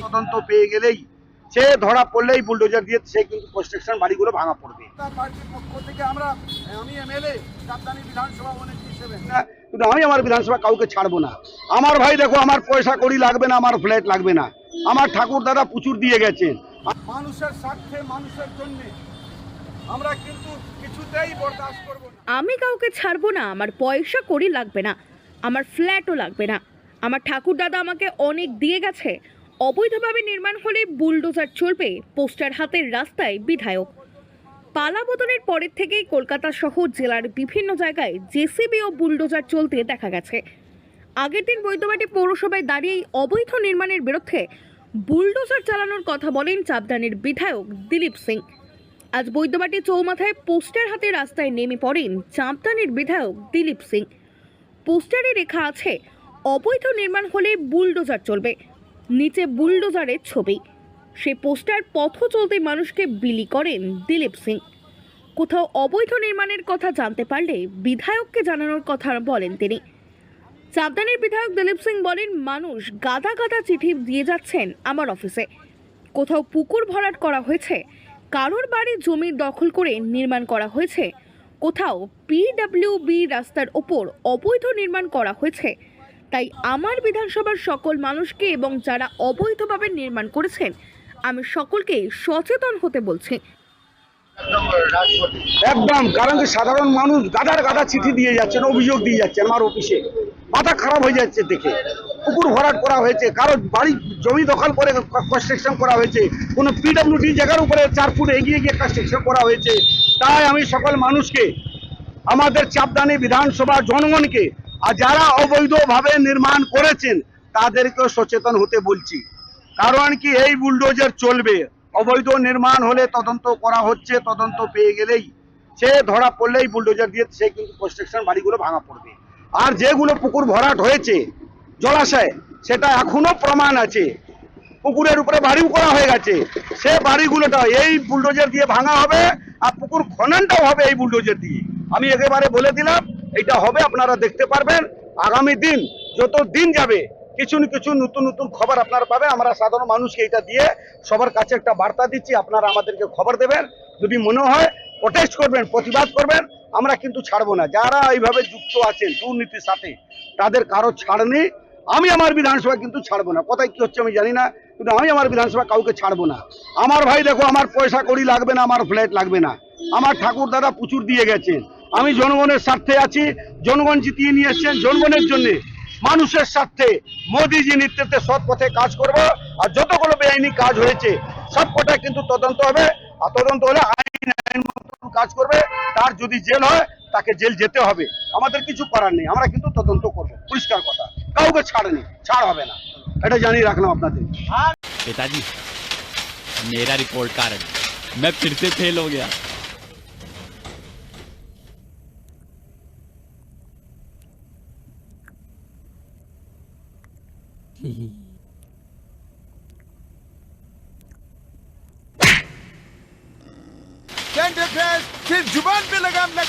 তদন্ত পেয়ে গেলেই সে ধরা পড়লেই বুলডোজার দিয়ে সে কিন্তু কনস্ট্রাকশন বাড়িগুলো ভাঙা পড়বে। কিন্তু আমি আমার বিধানসভা কাউকে ছাড়বো না। আমার ভাই দেখো, আমার পয়সা কড়ি লাগবে না, আমার ফ্ল্যাট লাগবে না, আমার ঠাকুর দাদা প্রচুর দিয়ে গেছেন। মানুষের স্বার্থে, মানুষের জন্য আমরা কিন্তু কিছুতেই বরদাস্ত করব না। আমি কাউকে ছাড়বো না, আমার পয়সা কড়ি লাগবে না, আমার ফ্ল্যাটও লাগবে না, আমার ঠাকুর দাদা আমাকে অনেক দিয়ে গেছে। অবৈধভাবে নির্মাণ হলে বুলডোজার চলবে, পোস্টার হাতের রাস্তায় বিধায়ক। পালা বদলের পরের থেকেই কলকাতা সহ জেলার বিভিন্ন জায়গায় জেসিবি ও বুলডোজার চলতে দেখা গেছে। আগের দিন বৈদ্যবাটি পৌরসভায় দাঁড়িয়ে অবৈধ নির্মাণের বিরুদ্ধে বুলডোজার চালানোর কথা বলেন চাপদানির বিধায়ক দিলীপ সিং। আজ বৈদ্যবাটি চৌমাথায় পোস্টার হাতে রাস্তায় নেমে পড়েন চাপদানির বিধায়ক দিলীপ সিং। পোস্টারে লেখা আছে, অবৈধ নির্মাণ হলে বুলডোজার চলবে, নিচে বুলডোজারের ছবি। সেই পোস্টার পথ চলতে মানুষকে বিলি করেন দিলীপ সিং। কোথাও অবৈধ নির্মাণের কথা জানতে পারলে বিধায়ককে জানানোর কথা বলেন তিনি। চাপদানির বিধায়ক দিলীপ সিং বলেন, মানুষ গাদা গাদা চিঠি দিয়ে যাচ্ছেন আমার অফিসে। কোথাও পুকুর ভরাট করা হয়েছে, কারোর বাড়ি জমি দখল করে নির্মাণ করা হয়েছে, কোথাও পিডব্লিউবি রাস্তার ওপর অবৈধ নির্মাণ করা হয়েছে। তাই আমার বিধানসভার সকল মানুষকে এবং যারা অবৈধভাবে নির্মাণ করেছেন, আমি সকলকে সচেতন হতে বলছি। একদম, কারণ কি সাধারণ মানুষ গাদার গাদা চিঠি দিয়ে যাচ্ছেন, অভিযোগ দিয়ে যাচ্ছেন আমার অফিসে। মাথা খারাপ হয়ে যাচ্ছে দেখে। পুকুর ভরাট করা হয়েছে, কারো বাড়ি জমি দখল করে কনস্ট্রাকশন করা হয়েছে, কোনো পিডব্লিউডি জায়গার উপরে 4 ফুট এগিয়ে গিয়ে কনস্ট্রাকশন করা হয়েছে। তাই আমি সকল মানুষকে, আমাদের চাপদানি বিধানসভা জনগণকে, আর যারা অবৈধভাবে নির্মাণ করেছেন তাদেরকেও সচেতন হতে বলছি। কারণ কি এই বুলডোজার চলবে, অবৈধ নির্মাণ হলে তদন্ত করা হচ্ছে, তদন্ত পেয়ে গেলেই সে ধরা পড়লেই বুলডোজার দিয়ে সে কিন্তু কনস্ট্রাকশন বাড়িগুলো ভাঙা পড়বে। আর যেগুলো পুকুর ভরাট হয়েছে জলাশয়, সেটা এখনো প্রমাণ আছে, পুকুরের উপরে বাড়িও করা হয়ে গেছে, সে বাড়িগুলোটা এই বুলডোজার দিয়ে ভাঙা হবে, আর পুকুর খননটাও হবে এই বুলডোজার দিয়ে। আমি একেবারে বলে দিলাম, এটা হবে, আপনারা দেখতে পারবেন। আগামী দিন যত দিন যাবে কিছু না কিছু নতুন নতুন খবর আপনারা পাবেন। আমরা সাধারণ মানুষকে এটা দিয়ে সবার কাছে একটা বার্তা দিচ্ছি, আপনারা আমাদেরকে খবর দেবেন। যদি মনে হয় প্রটেস্ট করবেন, প্রতিবাদ করবেন, আমরা কিন্তু ছাড়বো না। যারা এইভাবে যুক্ত আছেন দুর্নীতির সাথে, তাদের কারো ছাড় নেই। আমি আমার বিধানসভা কিন্তু ছাড়বো না। কোথায় কি হচ্ছে আমি জানি না, কিন্তু আমি আমার বিধানসভা কাউকে ছাড়বো না। আমার ভাই দেখো, আমার পয়সা কড়ি লাগবে না, আমার ফ্ল্যাট লাগবে না, আমার ঠাকুর দাদা প্রচুর দিয়ে গেছেন। আমি জনগণের স্বার্থে আছি, জনগণ জিতিয়ে নিয়ে এসছেন জনগণের জন্য, মানুষের স্বার্থে মোদিজি নেতৃত্বে সৎ পথে কাজ করব। আর যতগুলো বেআইনি কাজ হয়েছে সব কটা কিন্তু তদন্ত হবে, আর তদন্ত হলে আইন মতো কাজ করবে। তার যদি জেল হয় তাকে জেল যেতে হবে, আমাদের কিছু করার নেই। আমরা কিন্তু তদন্ত করব, পরিষ্কার কথা, কাউকে ছাড়েনি, ছাড় হবে না, এটা জানিয়ে রাখলাম আপনাদের। पिताजी, मेरा रिपोर्ट कार्ड, मैं फिर से फेल हो गया। सिर्फ जुबान पे लगाम लगा